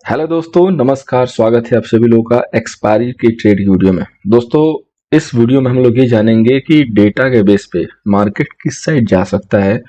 Hello दोस्तों, नमस्कार। स्वागत है आप सभी लोगों का एक्सपायरी की ट्रेड की वीडियो में। दोस्तों, इस वीडियो में हम लोग ये जानेंगे कि डेटा के बेस पे मार्केट किस साइड जा सकता है,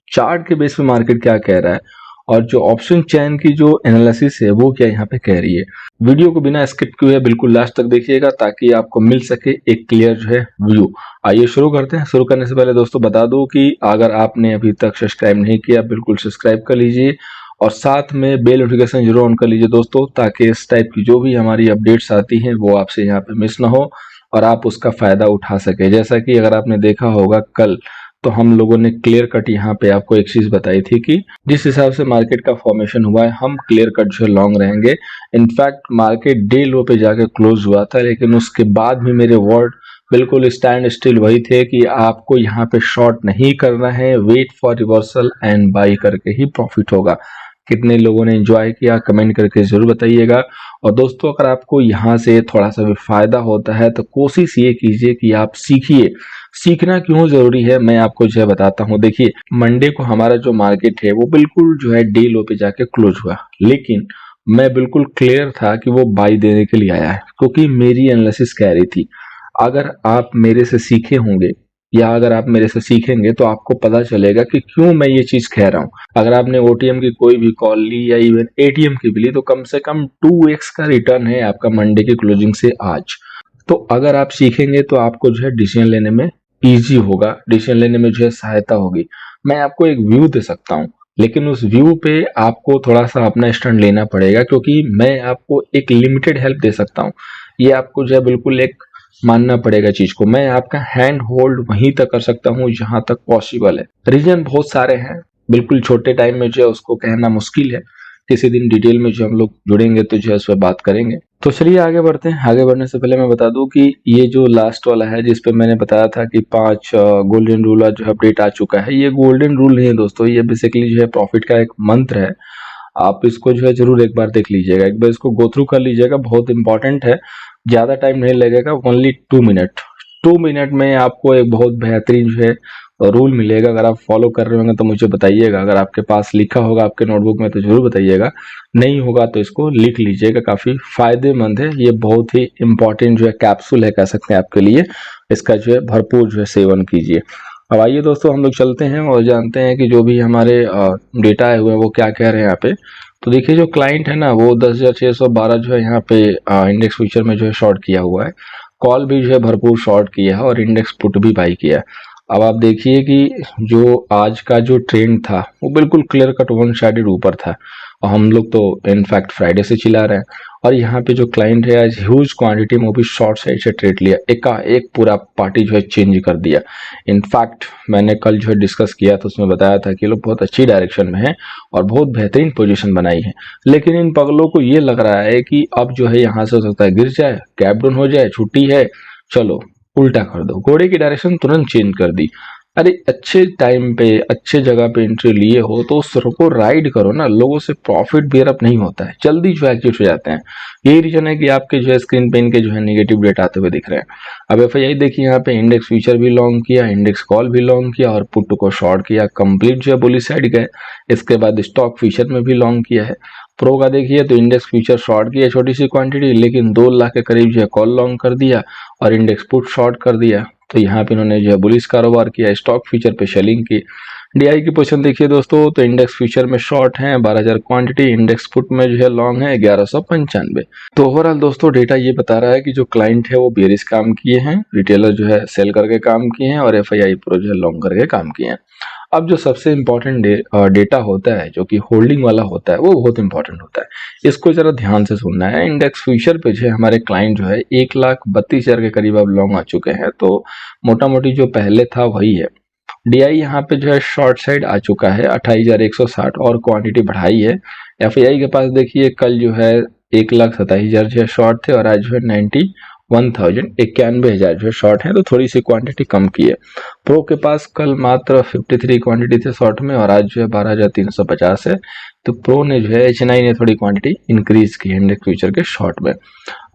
चार्ट के बेस पे मार्केट क्या कह रहा है और जो ऑप्शन चेन की जो एनालिसिस है वो क्या यहाँ पे कह रही है। वीडियो को बिना स्किप किए बिल्कुल लास्ट तक देखिएगा ताकि आपको मिल सके एक क्लियर जो है व्यू। आइए शुरू करते हैं। शुरू करने से पहले दोस्तों बता दूं कि अगर आपने अभी तक सब्सक्राइब नहीं किया बिल्कुल सब्सक्राइब कर लीजिए और साथ में बेल नोटिफिकेशन जरूर ऑन कर लीजिए दोस्तों, ताकि इस टाइप की जो भी हमारी अपडेट्स आती हैं वो आपसे यहाँ पे मिस ना हो और आप उसका फायदा उठा सके। जैसा कि अगर आपने देखा होगा कल, तो हम लोगों ने क्लियर कट यहाँ पे आपको एक चीज बताई थी कि जिस हिसाब से मार्केट का फॉर्मेशन हुआ है हम क्लियर कट जो है लॉन्ग रहेंगे। इनफैक्ट मार्केट डे लो पे जाके क्लोज हुआ था, लेकिन उसके बाद भी मेरे वर्ड बिल्कुल स्टैंड स्टिल वही थे कि आपको यहाँ पे शॉर्ट नहीं करना है, wait for reversal and buy करके ही प्रॉफिट होगा। कितने लोगों ने एंजॉय किया कमेंट करके जरूर बताइएगा। और दोस्तों, अगर आपको यहाँ से थोड़ा सा भी फायदा होता है तो कोशिश ये कीजिए कि आप सीखिए। सीखना क्यों जरूरी है मैं आपको जो है बताता हूँ। देखिए, मंडे को हमारा जो मार्केट है वो बिल्कुल जो है डे लो पे जाके क्लोज हुआ, लेकिन मैं बिल्कुल क्लियर था कि वो बाई देने के लिए आया है, क्योंकि मेरी एनालिसिस कह रही थी। अगर आप मेरे से सीखे होंगे या अगर आप मेरे से सीखेंगे तो आपको पता चलेगा कि क्यों मैं ये चीज कह रहा हूँ। अगर आपने ओटीएम की कोई भी कॉल ली या इवन एटीएम की भी ली तो कम से कम 2x का रिटर्न है आपका मंडे की क्लोजिंग से आज। तो अगर आप सीखेंगे तो आपको जो है डिसीजन लेने में इजी होगा, डिसीजन लेने में जो है सहायता होगी। मैं आपको एक व्यू दे सकता हूँ, लेकिन उस व्यू पे आपको थोड़ा सा अपना स्टैंड लेना पड़ेगा, क्योंकि मैं आपको एक लिमिटेड हेल्प दे सकता हूँ। ये आपको जो है बिल्कुल एक मानना पड़ेगा चीज को। मैं आपका हैंड होल्ड वहीं तक कर सकता हूँ जहां तक पॉसिबल है। रीजन बहुत सारे हैं, बिल्कुल छोटे टाइम में जो है उसको कहना मुश्किल है। किसी दिन डिटेल में जो हम लोग जुड़ेंगे तो जो है उस पर बात करेंगे। तो चलिए आगे बढ़ते हैं। आगे बढ़ने से पहले मैं बता दूं कि ये जो लास्ट वाला है जिसपे मैंने बताया था कि 5 गोल्डन रूल जो अपडेट आ चुका है, ये गोल्डन रूल नहीं है दोस्तों, ये बेसिकली जो है प्रॉफिट का एक मंत्र है। आप इसको जो है जरूर एक बार देख लीजिएगा, एक बार इसको गो थ्रू कर लीजिएगा, बहुत इंपॉर्टेंट है। ज्यादा टाइम नहीं लगेगा, ओनली 2 मिनट। 2 मिनट में आपको एक बहुत बेहतरीन जो है रूल मिलेगा। अगर आप फॉलो कर रहे होंगे तो मुझे बताइएगा, अगर आपके पास लिखा होगा आपके नोटबुक में तो जरूर बताइएगा, नहीं होगा तो इसको लिख लीजिएगा। काफी फायदेमंद है, ये बहुत ही इंपॉर्टेंट जो है कैप्सूल है कह सकते हैं आपके लिए। इसका जो है भरपूर जो है सेवन कीजिए। अब आइए दोस्तों, हम लोग चलते हैं और जानते हैं कि जो भी हमारे डेटा आए हुए हैं वो क्या कह रहे हैं यहाँ पे। तो देखिए, जो क्लाइंट है ना वो 10,612 जो है यहाँ पे इंडेक्स फ्यूचर में जो है शॉर्ट किया हुआ है। कॉल भी जो है भरपूर शॉर्ट किया है और इंडेक्स पुट भी बाई किया है। अब आप देखिए कि जो आज का जो ट्रेंड था वो बिल्कुल क्लियर कट वन साइडेड ऊपर था, और हम लोग तो इनफैक्ट फ्राइडे से चिल्ला रहे हैं। और यहाँ पे जो क्लाइंट है आज ह्यूज क्वांटिटी में वो भी शॉर्ट साइड से ट्रेड लिया, एक पूरा पार्टी जो है चेंज कर दिया। इनफैक्ट मैंने कल जो है डिस्कस किया था, उसमें बताया था कि लोग बहुत अच्छी डायरेक्शन में है और बहुत बेहतरीन पोजीशन बनाई है। लेकिन इन पगलों को ये लग रहा है कि अब जो है यहाँ से हो सकता है गिर जाए, कैप डाउन हो जाए, छुट्टी है, चलो उल्टा कर दो, घोड़े की डायरेक्शन तुरंत चेंज कर दी। अरे अच्छे टाइम पे अच्छे जगह पे एंट्री लिए हो तो उस को राइड करो ना। लोगों से प्रॉफिट बियर अप नहीं होता है, जल्दी जो एग्जिट हो जाते हैं। यही रीजन है कि आपके जो है स्क्रीन पे इनके जो है नेगेटिव डेट आते हुए दिख रहे हैं। अब एफआईआई देखिए, यहाँ पे इंडेक्स फ्यूचर भी लॉन्ग किया, इंडेक्स कॉल भी लॉन्ग किया और पुट को शॉर्ट किया, कंप्लीट जो है बुलिश साइड गए। इसके बाद स्टॉक फ्यूचर में भी लॉन्ग किया है। प्रो का देखिए तो इंडेक्स फ्यूचर शॉर्ट किया छोटी सी क्वांटिटी, लेकिन 2 लाख के करीब जो है कॉल लॉन्ग कर दिया और इंडेक्स पुट शॉर्ट कर दिया। तो यहाँ पे इन्होंने जो है बुलिश कारोबार किया, स्टॉक फ्यूचर पे सेलिंग की। डीआई की पोजीशन देखिए दोस्तों, तो इंडेक्स फ्यूचर में शॉर्ट है 12,000 क्वांटिटी, इंडेक्स पुट में जो है लॉन्ग है 1195। तो ओवरऑल दोस्तों डेटा ये बता रहा है कि जो क्लाइंट है वो बेरिश काम किए हैं, रिटेलर जो है सेल करके काम किए हैं और एफआईआई प्रो जो है लॉन्ग करके काम किए हैं। अब जो सबसे इम्पोर्टेंट डेटा होता है जो कि होल्डिंग वाला होता है वो बहुत इंपॉर्टेंट होता है। इसको जरा ध्यान से सुनना है। इंडेक्स फ्यूचर पे जो है हमारे क्लाइंट जो है 1,32,000 के करीब अब लॉन्ग आ चुके हैं, तो मोटा मोटी जो पहले था वही है। डीआई यहाँ पे जो है शॉर्ट साइड आ चुका है 28,160 और क्वांटिटी बढ़ाई है। एफआईआई के पास देखिए कल जो है 1,27,000 जो है शॉर्ट थे और आज जो है 91,000 जो है शॉर्ट है, तो थोड़ी सी क्वांटिटी कम की है। प्रो के पास कल मात्र 53 क्वांटिटी थे शॉर्ट में और आज जो है 12,350 है। तो प्रो ने जो है एच9 ने थोड़ी क्वांटिटी इंक्रीज की है इंडेक्स फ्यूचर के शॉर्ट में।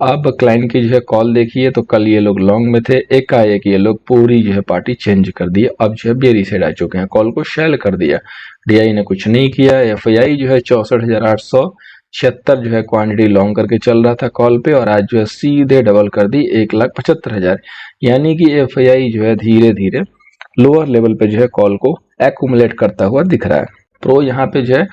अब क्लाइंट की जो है कॉल देखिए तो कल ये लोग लॉन्ग में थे, एकाएक ये लोग पूरी जो है पार्टी चेंज कर दी, अब जो है बेरी साइड आ चुके हैं, कॉल को शेल कर दिया। डीआई ने कुछ नहीं किया। एफआईआई जो है 64,800 76 जो है क्वांटिटी लॉन्ग करके चल रहा था कॉल पे, और आज जो है सीधे डबल कर दी 1,75,000। यानी कि एफआईआई जो है धीरे धीरे लोअर लेवल पे जो है कॉल को एक्यूमुलेट करता हुआ दिख रहा है। प्रो यहाँ पे जो है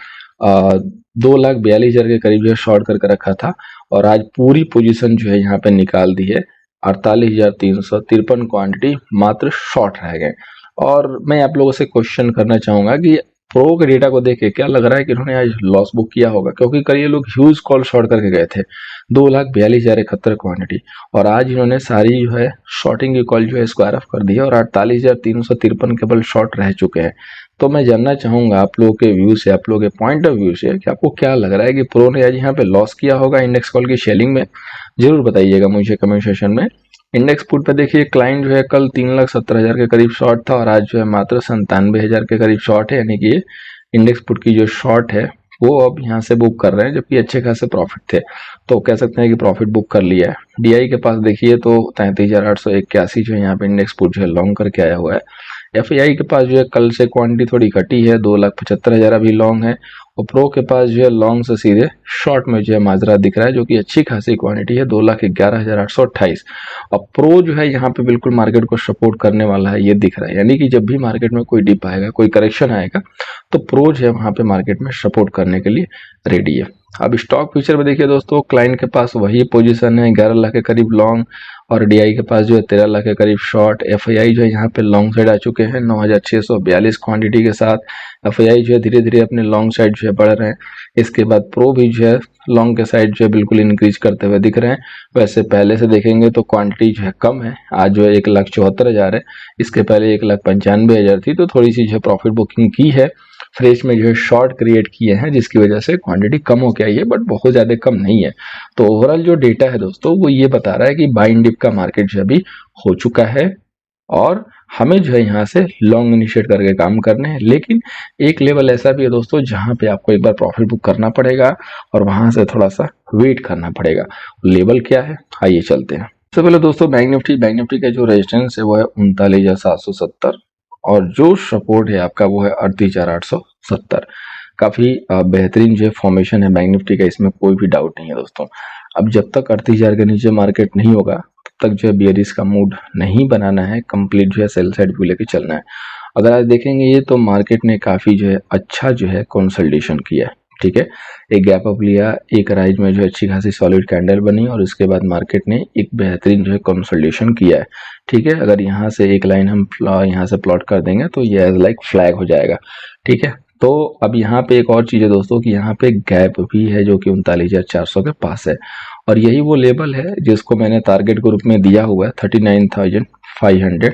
2,42,000 के करीब जो है शॉर्ट करके रखा था, और आज पूरी पोजीशन जो है यहाँ पे निकाल दी है। 48,353 क्वांटिटी मात्र शॉर्ट रह गए। और मैं आप लोगों से क्वेश्चन करना चाहूंगा कि प्रो के डेटा को देख के क्या लग रहा है कि इन्होंने आज लॉस बुक किया होगा, क्योंकि कल ये लोग ह्यूज कॉल शॉर्ट करके गए थे 2,42,071 क्वांटिटी, और आज इन्होंने सारी जो है शॉर्टिंग की कॉल जो है स्क्वायर ऑफ कर दी है, और 48,353 केवल शॉर्ट रह चुके हैं। तो मैं जानना चाहूंगा आप लोगों के व्यू से, आप लोगों के पॉइंट ऑफ व्यू से, कि आपको क्या लग रहा है कि प्रो ने आज यहाँ पे लॉस किया होगा इंडेक्स कॉल की शेलिंग में? जरूर बताइएगा मुझे कमेंट सेशन में। इंडेक्स पुट पे देखिए क्लाइंट जो है कल 3,70,000 के करीब शॉर्ट था, और आज जो है मात्र 97,000 के करीब शॉर्ट है। यानी कि ये इंडेक्स पुट की जो शॉर्ट है वो अब यहाँ से बुक कर रहे हैं, जबकि अच्छे खासे प्रॉफिट थे, तो कह सकते हैं कि प्रॉफिट बुक कर लिया है। डीआई के पास देखिए तो 33,881 जो है यहाँ पे इंडेक्स पुट जो है लॉन्ग करके आया हुआ है। एफआईआई के पास जो है कल से क्वांटिटी थोड़ी घटी है, 2,75,000 अभी लॉन्ग है, और प्रो के पास जो है लॉन्ग से सीधे शॉर्ट में जो है माजरा दिख रहा है, जो कि अच्छी खासी क्वांटिटी है, 2,11,828। अब प्रो जो है यहाँ पे बिल्कुल मार्केट को सपोर्ट करने वाला है, ये दिख रहा है। यानी कि जब भी मार्केट में कोई डिप आएगा, कोई करेक्शन आएगा, तो प्रो जो है वहां पे मार्केट में सपोर्ट करने के लिए रेडी है। अब स्टॉक फ्यूचर में देखिए दोस्तों, क्लाइंट के पास वही पोजीशन है, 11 लाख के करीब लॉन्ग, और डीआई के पास जो है 13 लाख के करीब शॉर्ट। एफआईआई जो है यहाँ पे लॉन्ग साइड आ चुके हैं 9,642 क्वांटिटी के साथ। एफआईआई जो है धीरे धीरे अपने लॉन्ग साइड जो है बढ़ रहे हैं। इसके बाद प्रो भी जो है लॉन्ग के साइड जो है बिल्कुल इंक्रीज करते हुए दिख रहे हैं। वैसे पहले से देखेंगे तो क्वांटिटी जो है कम है, आज जो है 1,74,000 है, इसके पहले 1,95,000 थी, तो थोड़ी सी जो है प्रॉफिट बुकिंग की है। फ्रेश में जो है शॉर्ट क्रिएट किए हैं, जिसकी वजह से क्वांटिटी कम हो के आई है, बट बहुत ज्यादा कम नहीं है। तो ओवरऑल जो डेटा है दोस्तों वो ये बता रहा है कि बाइंग डिप का मार्केट जो अभी हो चुका है, और हमें जो है यहाँ से लॉन्ग इनिशिएट करके काम करने हैं। लेकिन एक लेवल ऐसा भी है दोस्तों जहां पे आपको एक बार प्रॉफिट बुक करना पड़ेगा, और वहां से थोड़ा सा वेट करना पड़ेगा। लेवल क्या है, आइए चलते हैं। सबसे पहले दोस्तों बैंक निफ्टी का जो रेजिस्टेंस है वो है 39,770, और जो सपोर्ट है आपका वो है 38,870। काफी बेहतरीन जो फॉर्मेशन है बैंक निफ्टी का, इसमें कोई भी डाउट नहीं है दोस्तों। अब जब तक 38,000 के नीचे मार्केट नहीं होगा, तब तक जो है बियरिश का मूड नहीं बनाना है, कंप्लीट जो है सेल साइड व्यू लेके चलना है। अगर आज देखेंगे ये, तो मार्केट ने काफी जो है अच्छा जो है कंसोलिडेशन किया है, ठीक है। एक गैप अप लिया, एक राइज में जो है अच्छी खासी सॉलिड कैंडल बनी, और उसके बाद मार्केट ने एक बेहतरीन जो है कंसोलिडेशन किया है, ठीक है। अगर यहाँ से एक लाइन हम यहाँ से प्लॉट कर देंगे तो ये एज लाइक फ्लैग हो जाएगा, ठीक है। तो अब यहाँ पे एक और चीज है दोस्तों कि यहाँ पे गैप भी है जो कि 39,400 के पास है, और यही वो लेवल है जिसको मैंने टारगेट के रूप में दिया हुआ है 39,500,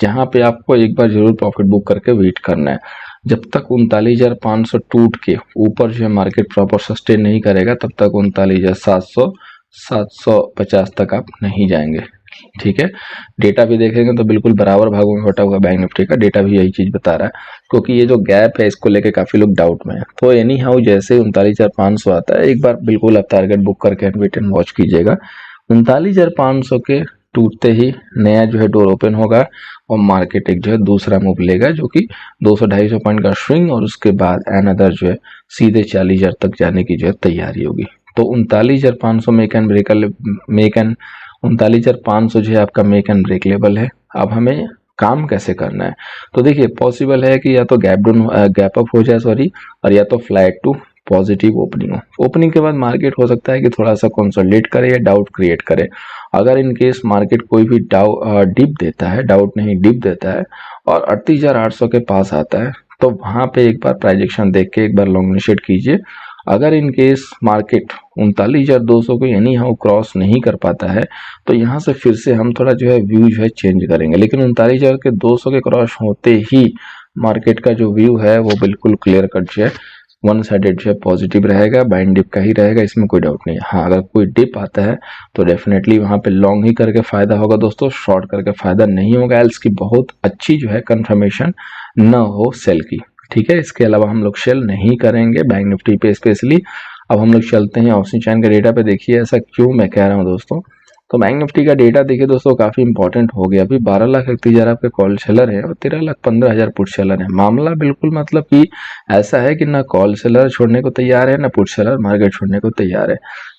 जहाँ पे आपको एक बार जरूर प्रॉफिट बुक करके वेट करना है। जब तक 39,500 टूट के ऊपर जो है मार्केट प्रॉपर सस्टेन नहीं करेगा, तब तक 39,700 750 तक आप नहीं जाएंगे, ठीक है। डेटा भी देखेंगे तो बिल्कुल बराबर भागों में बटा हुआ बैंक निफ्टी का डेटा भी यही चीज बता रहा है, क्योंकि ये जो गैप है इसको लेके काफी लोग डाउट में है। तो एनी हाउ जैसे 39,500 आता है, एक बार बिल्कुल आप टारगेट बुक करके वेट एंड वॉच कीजिएगा। 39,500 के टूटते ही नया जो है डोर ओपन होगा, और मार्केट एक जो है दूसरा मूव लेगा, जो कि 200-250 पॉइंट का स्विंग, और उसके बाद अनदर जो है सीधे 40,000 तक जाने की जो है तैयारी होगी। तो 39,500 मेक एंड 39,500 जो है आपका मेक एंड ब्रेक लेवल है। अब हमें काम कैसे करना है, तो देखिए पॉसिबल है कि या तो गैप अप हो जाए और या तो फ्लैट टू पॉजिटिव ओपनिंग हो। ओपनिंग के बाद मार्केट हो सकता है कि थोड़ा सा कंसोलिडेट करे या डाउट क्रिएट करे। अगर इन केस मार्केट कोई भी डिप देता है, डाउट नहीं डिप देता है, और 38,800 के पास आता है, तो वहां पे एक बार प्राइजेक्शन देख के एक बार लॉन्ग इनिशिएट कीजिए। अगर इन केस मार्केट 39,200 को यानी हाउ क्रॉस नहीं कर पाता है, तो यहाँ से फिर से हम थोड़ा जो है व्यू जो है चेंज करेंगे। लेकिन 39,200 के क्रॉस होते ही मार्केट का जो व्यू है वो बिल्कुल क्लियर कट जो है वन साइडेड जो है पॉजिटिव रहेगा, बाइंड डिप का ही रहेगा, इसमें कोई डाउट नहीं है। हाँ, अगर कोई डिप आता है तो डेफिनेटली वहां पे लॉन्ग ही करके फायदा होगा दोस्तों, शॉर्ट करके फायदा नहीं होगा, एल्स की बहुत अच्छी जो है कंफर्मेशन न हो सेल की, ठीक है। इसके अलावा हम लोग सेल नहीं करेंगे बैंक निफ्टी पे स्पेशली। अब हम लोग चलते हैं ऑप्शन चैन के डेटा पे। देखिए ऐसा क्यों मैं कह रहा हूँ दोस्तों, तो बैंक निफ्टी का डेटा देखिए दोस्तों काफी इंपॉर्टेंट हो गया। अभी 12,31,000 आपके कॉल सेलर है और 13,15,000 पुट सेलर है। मामला बिल्कुल मतलब कि ऐसा है कि ना कॉल सेलर छोड़ने को तैयार है ना पुट सेलर मार्केट छोड़ने को तैयार है।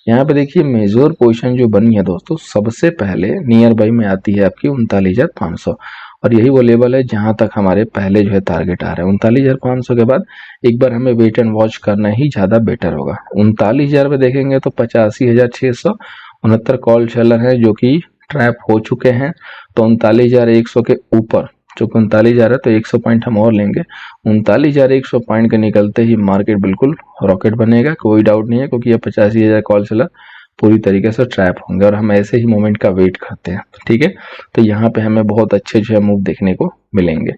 यहाँ पे देखिए मेजर पोजीशन जो बनी है दोस्तों, सबसे पहले नियर बाई में आती है आपकी 39,500 और यही वो लेवल है जहां तक हमारे पहले जो है टारगेट आ रहा है। 39,500 के बाद एक बार हमें वेट एंड वॉच करना ही ज्यादा बेटर होगा। 39,000 पे देखेंगे तो 85,669 कॉल सेलर है जो कि ट्रैप हो चुके हैं। तो 39,100 के ऊपर जो 39,000 है तो 100 पॉइंट हम और लेंगे। 39,100 पॉइंट के निकलते ही मार्केट बिल्कुल रॉकेट बनेगा, कोई डाउट नहीं है, क्योंकि ये 85,000 कॉल सेलर पूरी तरीके से ट्रैप होंगे और हम ऐसे ही मोमेंट का वेट करते हैं। ठीक है, तो यहाँ पे हमें बहुत अच्छे जो है मूव देखने को मिलेंगे।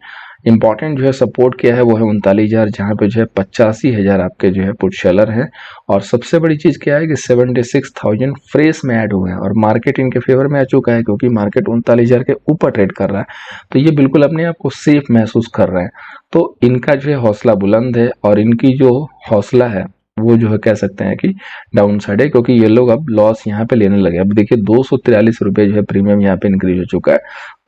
इंपॉर्टेंट जो है सपोर्ट क्या है वो है 39,000, जहाँ पे जो है 85,000 आपके जो है पुट सेलर हैं। और सबसे बड़ी चीज क्या है कि 76,000 फ्रेश में ऐड हुए हैं और मार्केट इनके फेवर में आ चुका है, क्योंकि मार्केट 39,000 के ऊपर ट्रेड कर रहा है। तो ये बिल्कुल अपने आप को सेफ महसूस कर रहे हैं। तो इनका जो है हौसला बुलंद है और इनकी जो हौसला है वो जो है कह सकते हैं कि डाउन साइड है, क्योंकि ये लोग अब लॉस यहाँ पे लेने लगे। अब देखिए 243 रुपए जो है प्रीमियम यहाँ पे इंक्रीज हो चुका है।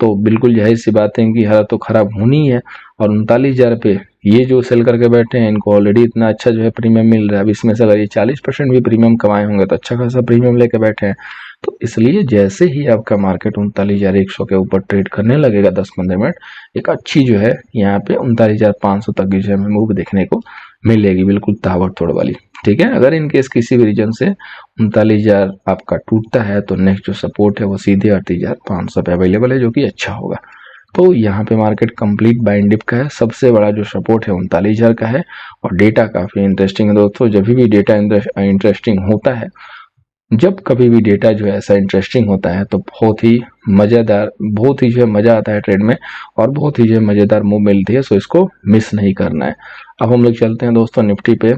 तो बिल्कुल जाहिर सी बात है कि हालत तो खराब होनी है। और 39,000 पे ये जो सेल करके बैठे हैं इनको ऑलरेडी इतना अच्छा जो है प्रीमियम मिल रहा है। अब इसमें से अगर ये 40% भी प्रीमियम कमाए होंगे तो अच्छा खासा प्रीमियम लेके बैठे हैं। तो इसलिए जैसे ही आपका मार्केट 39,100 के ऊपर ट्रेड करने लगेगा 10-15 मिनट, एक अच्छी जो है यहाँ पे 39,500 तक की जो है मूव देखने को मिलेगी, बिल्कुल ताबड़तोड़ वाली। ठीक है, अगर इनकेस किसी भी रीजन से 39,000 आपका टूटता है तो नेक्स्ट जो सपोर्ट है वो सीधे 38,500 पे अवेलेबल है, जो कि अच्छा होगा। तो यहाँ पे मार्केट कंप्लीट बाइंड डिप का है। सबसे बड़ा जो सपोर्ट है 39,000 का है और डेटा काफी इंटरेस्टिंग है दोस्तों। जब भी डेटा इंटरेस्टिंग होता है, जब कभी भी डेटा जो है ऐसा इंटरेस्टिंग होता है तो बहुत ही मजेदार, बहुत ही जो है मजा आता है ट्रेड में और बहुत ही जो है मजेदार मूव मिलती है। सो इसको मिस नहीं करना है। अब हम लोग चलते हैं दोस्तों निफ्टी पे।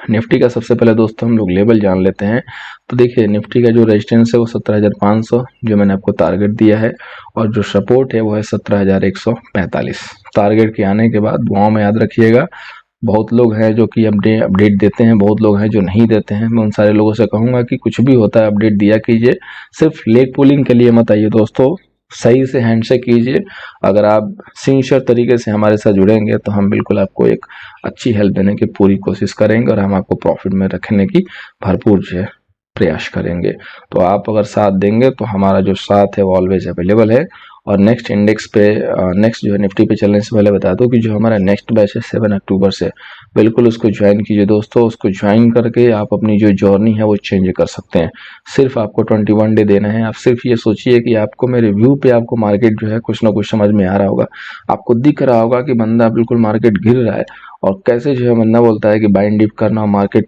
निफ्टी का सबसे पहले दोस्तों हम लोग लेवल जान लेते हैं। तो देखिए निफ्टी का जो रेजिस्टेंस है वो 17,500 जो मैंने आपको टारगेट दिया है और जो सपोर्ट है वो है 17,145। टारगेट के आने के बाद दुआओं में याद रखिएगा। बहुत लोग हैं जो कि अपडेट देते हैं, बहुत लोग हैं जो नहीं देते हैं। मैं उन सारे लोगों से कहूंगा कि कुछ भी होता है अपडेट दिया कीजिए, सिर्फ लेग पुलिंग के लिए मत आइए दोस्तों। सही से हैंडशेक कीजिए। अगर आप सिंसियर तरीके से हमारे साथ जुड़ेंगे तो हम बिल्कुल आपको एक अच्छी हेल्प देने की पूरी कोशिश करेंगे और हम आपको प्रॉफिट में रखने की भरपूर जो है प्रयास करेंगे। तो आप अगर साथ देंगे तो हमारा जो साथ है वो ऑलवेज अवेलेबल है। और नेक्स्ट इंडेक्स पे नेक्स्ट जो है निफ्टी पे चलने से पहले बता दूं कि जो हमारा नेक्स्ट बैच है 7 अक्टूबर से, बिल्कुल उसको ज्वाइन कीजिए दोस्तों। उसको ज्वाइन करके आप अपनी जो जर्नी है वो चेंज कर सकते हैं। सिर्फ आपको 21 डे देना है। आप सिर्फ ये सोचिए कि आपको मेरे व्यू पे आपको मार्केट जो है कुछ ना कुछ समझ में आ रहा होगा। आपको दिख रहा होगा कि बंदा बिल्कुल मार्केट गिर रहा है और कैसे जो है बंदा बोलता है कि बाइंग डिप करना, मार्केट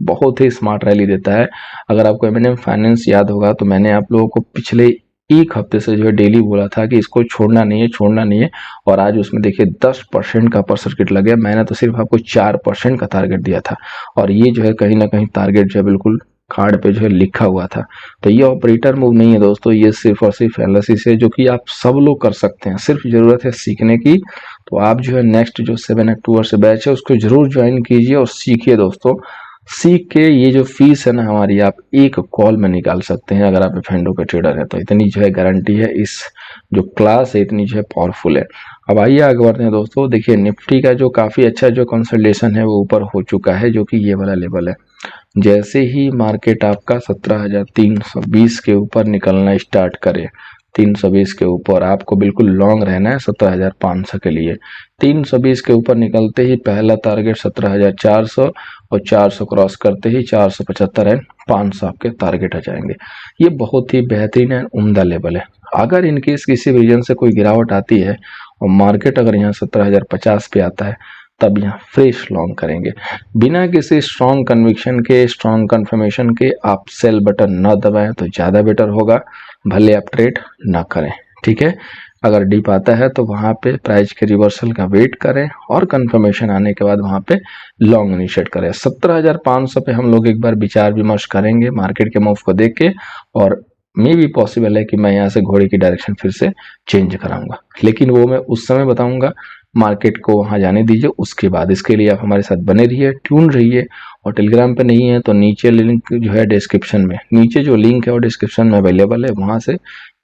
बहुत ही स्मार्ट रैली देता है। अगर आपको एमएनएम फाइनेंस याद होगा तो मैंने आप लोगों को पिछले एक हफ्ते से जो है डेली बोला था कि इसको छोड़ना नहीं है, छोड़ना नहीं है। और आज उसमें देखिए 10% का अपर सर्किट लग गया। मैंने तो सिर्फ आपको 4% का टारगेट दिया था और ये जो है कहीं ना कहीं टारगेट जो है बिल्कुल कार्ड पे जो है लिखा हुआ था। तो ये ऑपरेटर मूव नहीं है दोस्तों, ये सिर्फ और सिर्फ एनालिसिस है जो कि आप सब लोग कर सकते हैं। सिर्फ जरूरत है सीखने की। तो आप जो है नेक्स्ट जो 7 अक्टूबर से बैच है उसको जरूर ज्वाइन कीजिए और सीखिए दोस्तों। सीख के ये जो फीस है ना हमारी, आप एक कॉल में निकाल सकते हैं अगर आप फेंडो के ट्रेडर है तो। इतनी जो है गारंटी है, इस जो क्लास है इतनी जो है पावरफुल है। अब आइए आगे बढ़ते हैं दोस्तों। देखिए निफ्टी का जो काफी अच्छा जो कंसोलिडेशन है वो ऊपर हो चुका है, जो कि ये वाला लेवल है। जैसे ही मार्केट आपका 17,320 के ऊपर निकलना स्टार्ट करे, 320 के ऊपर आपको बिल्कुल लॉन्ग रहना है 17,500 के लिए। 320 के ऊपर निकलते ही पहला टारगेट 17,400 और 400 क्रॉस करते ही 475 एंड 500 आपके टारगेट आ जाएंगे। ये बहुत ही बेहतरीन एंड उम्दा लेवल है। अगर इनकेस किसी रीजन से कोई गिरावट आती है और मार्केट अगर यहाँ 17,050 पे आता है तब यहाँ फ्रेश लॉन्ग करेंगे बिना किसी स्ट्रॉन्ग कन्विक्शन के, स्ट्रॉन्ग कंफर्मेशन के। आप सेल बटन न दबाएं तो ज्यादा बेटर होगा, भले आप ट्रेड ना करें। ठीक है, अगर डीप आता है तो वहां पे प्राइस के रिवर्सल का वेट करें और कंफर्मेशन आने के बाद वहां पे लॉन्ग इनिशिएट करें। 17,500 पे हम लोग एक बार विचार विमर्श करेंगे मार्केट के मूव को देख के, और मे भी पॉसिबल है कि मैं यहाँ से घोड़े की डायरेक्शन फिर से चेंज कराऊंगा, लेकिन वो मैं उस समय बताऊंगा मार्केट को वहां जाने दीजिए। उसके बाद इसके लिए आप हमारे साथ बने रहिए, ट्यून रहिए। और टेलीग्राम पे नहीं है तो नीचे लिंक जो है डिस्क्रिप्शन में, नीचे जो लिंक है वो डिस्क्रिप्शन में अवेलेबल है, वहां से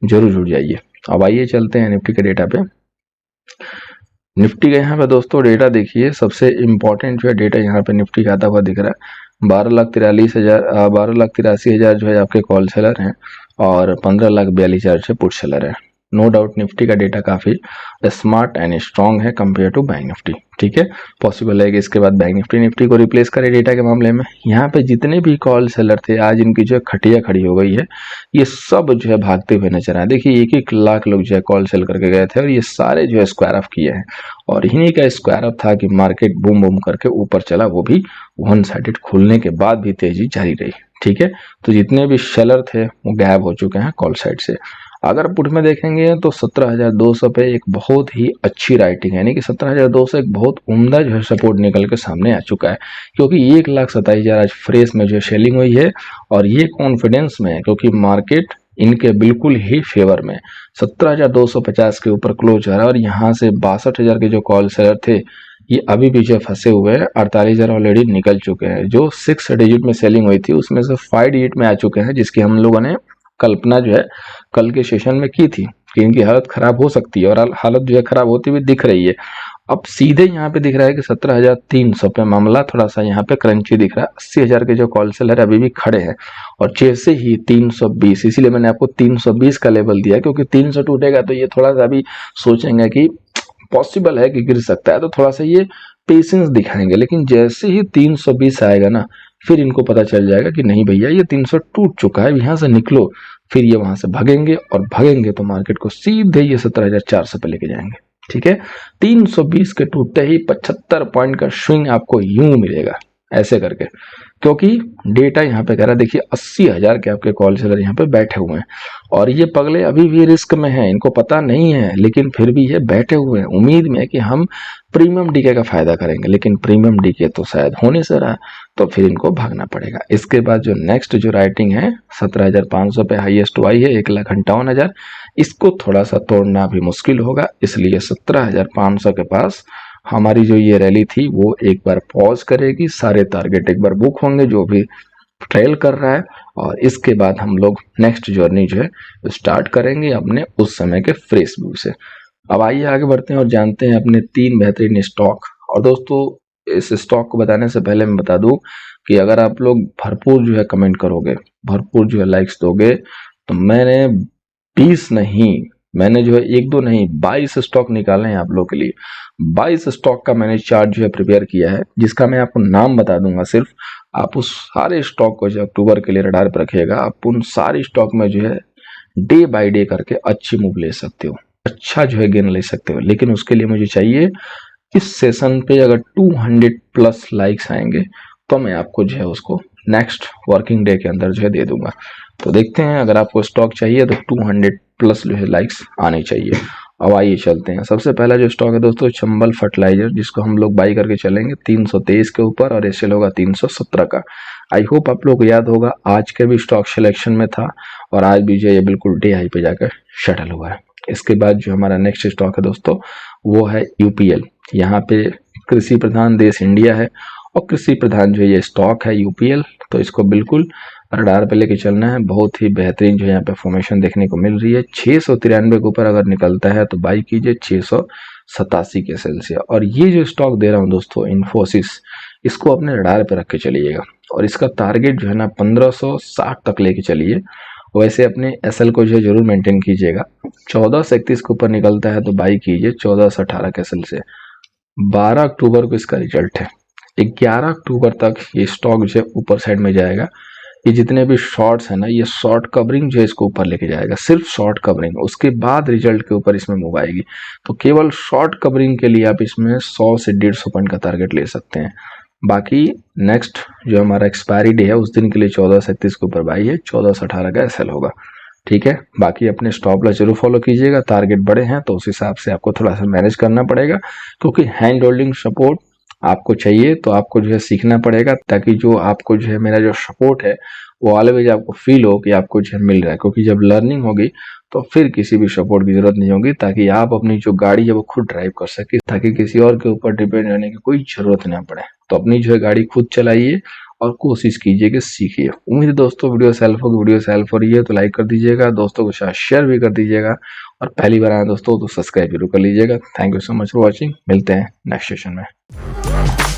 जरूर जुड़ जाइए। अब आइए चलते हैं निफ्टी के डेटा पे। निफ्टी का यहाँ पे दोस्तों डेटा देखिए, सबसे इम्पोर्टेंट जो है डेटा यहाँ पे निफ्टी का आता हुआ दिख रहा है। 12,83,000 जो है आपके कॉल सेलर हैं और 15,42,000 से पुट सेलर है। नो डाउट निफ्टी का डेटा काफी स्मार्ट एंड स्ट्रांग है कंपेयर टू बैंक निफ्टी। ठीक है, पॉसिबल है कि इसके बाद बैंक निफ्टी को रिप्लेस करे डेटा के मामले में। यहाँ पे जितने भी कॉल सेलर थे आज इनकी जो है खटिया खड़ी हो गई है, ये सब जो है भागते हुए नजर आए। देखिए 1-1 लाख लोग जो है कॉल सेल करके गए थे और ये सारे जो है स्क्वायर ऑफ किए हैं और इन्हीं का स्क्वायर ऑफ था कि मार्केट बूम बूम करके ऊपर चला, वो भी वन साइडेड खुलने के बाद भी तेजी जारी रही। ठीक है, तो जितने भी सेलर थे वो गायब हो चुके हैं कॉल साइड से। अगर पुट में देखेंगे तो 17,200 पे एक बहुत ही अच्छी राइटिंग है, यानी कि 17,200 एक बहुत उम्दा जो है सपोर्ट निकल के सामने आ चुका है, क्योंकि 1,27,000 आज फ्रेश में जो सेलिंग हुई है और ये कॉन्फिडेंस में है क्योंकि मार्केट इनके बिल्कुल ही फेवर में 17,250 के ऊपर क्लोज हो रहा है। और यहाँ से 62,000 के जो कॉल सेलर थे ये अभी भी जो फंसे हुए हैं। 48,000 ऑलरेडी निकल चुके हैं। जो 6 डिजिट में सेलिंग हुई थी उसमें से 5 डिजिट में आ चुके हैं, जिसकी हम लोगों ने कल्पना जो है कल के सेशन में की थी कि इनकी हालत खराब हो सकती है और हालत जो है खराब होती हुई दिख रही है। अब सीधे यहाँ पे दिख रहा है कि 17,300 पे मामला थोड़ा सा यहाँ पे क्रंची दिख रहा है। 80,000 के जो कॉल सेलर अभी भी खड़े हैं और जैसे ही 320, इसीलिए मैंने आपको 320 का लेवल दिया क्योंकि 300 टूटेगा तो ये थोड़ा सा अभी सोचेंगे कि पॉसिबल है कि गिर सकता है, तो थोड़ा सा ये पेशेंस दिखाएंगे। लेकिन जैसे ही 320 आएगा ना, फिर इनको पता चल जाएगा कि नहीं भैया ये 300 टूट चुका है, यहाँ से निकलो। फिर ये वहां से भागेंगे और भागेंगे तो मार्केट को सीधे ये 17,400 पे लेके जाएंगे। ठीक है, 320 के टूटते ही 75 पॉइंट का स्विंग आपको यूं मिलेगा ऐसे करके, क्योंकि डेटा यहाँ पे कह रहा है। देखिए 80,000 के आपके कॉल सेलर यहाँ पे बैठे हुए हैं और ये पगले अभी भी रिस्क में हैं, इनको पता नहीं है लेकिन फिर भी ये बैठे हुए हैं उम्मीद में कि हम प्रीमियम डीके का फायदा करेंगे। लेकिन प्रीमियम डीके तो शायद होने से रहा, तो फिर इनको भागना पड़ेगा। इसके बाद जो नेक्स्ट जो राइटिंग है 17,500 पे हाईएस्ट हुआ है 1,58,000, इसको थोड़ा सा तोड़ना भी मुश्किल होगा, इसलिए 17,500 के पास हमारी जो ये रैली थी वो एक बार पॉज करेगी। सारे टारगेट एक बार बुक होंगे जो भी ट्रेल कर रहा है और इसके बाद हम लोग नेक्स्ट जर्नी जो है स्टार्ट करेंगे अपने उस समय के फ्रेश व्यू से। अब आइए आगे बढ़ते हैं और जानते हैं अपने 3 बेहतरीन स्टॉक। और दोस्तों इस स्टॉक को बताने से पहले मैं बता दूं कि अगर आप लोग भरपूर जो है कमेंट करोगे, भरपूर जो है लाइक्स दोगे, तो मैंने 20 नहीं, मैंने जो है 1-2 नहीं 22 स्टॉक निकाले हैं आप लोग के लिए। 22 स्टॉक का मैंने चार्ट जो है प्रिपेयर किया है, जिसका मैं आपको नाम बता दूंगा। सिर्फ आप उस सारे स्टॉक को जो अक्टूबर के लिए रडार पर रखिएगा, आप उन सारे स्टॉक में जो है डे बाय डे करके अच्छी मूव ले सकते हो, अच्छा जो है गेन ले सकते हो। लेकिन उसके लिए मुझे चाहिए इस सेशन पे अगर 200 प्लस लाइक्स आएंगे तो मैं आपको जो है उसको नेक्स्ट वर्किंग डे के अंदर जो है दे दूंगा। तो देखते हैं, अगर आपको स्टॉक चाहिए तो 200 प्लस जो है लाइक्स आने चाहिए। अब आइए चलते हैं। सबसे पहला जो स्टॉक है दोस्तों चंबल फर्टिलाइजर, जिसको हम लोग बाई करके चलेंगे 323 के ऊपर और एसएल होगा 317 का। आई होप आप लोग को याद होगा आज के भी स्टॉक सिलेक्शन में था और आज भी जो ये बिल्कुल डे हाई पे जाकर शटल हुआ है। इसके बाद जो हमारा नेक्स्ट स्टॉक है दोस्तों वो है यूपीएल। यहाँ पे कृषि प्रधान देश इंडिया है और कृषि प्रधान जो ये स्टॉक है यूपीएल, तो इसको बिल्कुल रडार पे लेके चलना है। बहुत ही बेहतरीन जो यहाँ पे फॉर्मेशन देखने को मिल रही है। 693 के ऊपर अगर निकलता है तो बाई कीजिए 687 के सेल से। और ये जो स्टॉक दे रहा हूँ दोस्तों इन्फोसिस, इसको अपने रडार पे रख के चलिएगा और इसका टारगेट जो है ना 1560 तक लेके चलिए। वैसे अपने एसएल को जो है जरूर मेंटेन कीजिएगा। 1431 के ऊपर निकलता है तो बाई कीजिए 1418 के एसएल से। 12 अक्टूबर को इसका रिजल्ट है, 11 अक्टूबर तक ये स्टॉक जो है ऊपर साइड में जाएगा। ये जितने भी शॉर्ट्स है ना, ये शॉर्ट कवरिंग जो है इसको ऊपर लेके जाएगा, सिर्फ शॉर्ट कवरिंग। उसके बाद रिजल्ट के ऊपर इसमें मूव आएगी। तो केवल शॉर्ट कवरिंग के लिए आप इसमें 100 से 150 पॉइंट का टारगेट ले सकते हैं। बाकी नेक्स्ट जो हमारा एक्सपायरी डे है उस दिन के लिए 1431 के ऊपर बाई है, 1418 का एसएल होगा। ठीक है, बाकी अपने स्टॉप लॉस जरूर फॉलो कीजिएगा। टारगेट बड़े हैं तो उस हिसाब से आपको थोड़ा सा मैनेज करना पड़ेगा, क्योंकि हैंड होल्डिंग सपोर्ट आपको चाहिए तो आपको जो है सीखना पड़ेगा, ताकि जो आपको जो है मेरा जो सपोर्ट है वो ऑलवेज आपको फील हो कि आपको जो है मिल रहा है। क्योंकि जब लर्निंग होगी तो फिर किसी भी सपोर्ट की जरूरत नहीं होगी, ताकि आप अपनी जो गाड़ी है वो खुद ड्राइव कर सके, ताकि किसी और के ऊपर डिपेंड रहने की कोई जरूरत ना पड़े। तो अपनी जो है गाड़ी खुद चलाइए और कोशिश कीजिए कि सीखिए। उम्मीद है दोस्तों वीडियो से हेल्प होगी। वीडियो से हेल्प हो रही है तो लाइक कर दीजिएगा, दोस्तों के साथ शेयर भी कर दीजिएगा, और पहली बार आए दोस्तों तो सब्सक्राइब जरूर कर लीजिएगा। Thank you so much for watching. मिलते हैं नेक्स्ट सेशन में।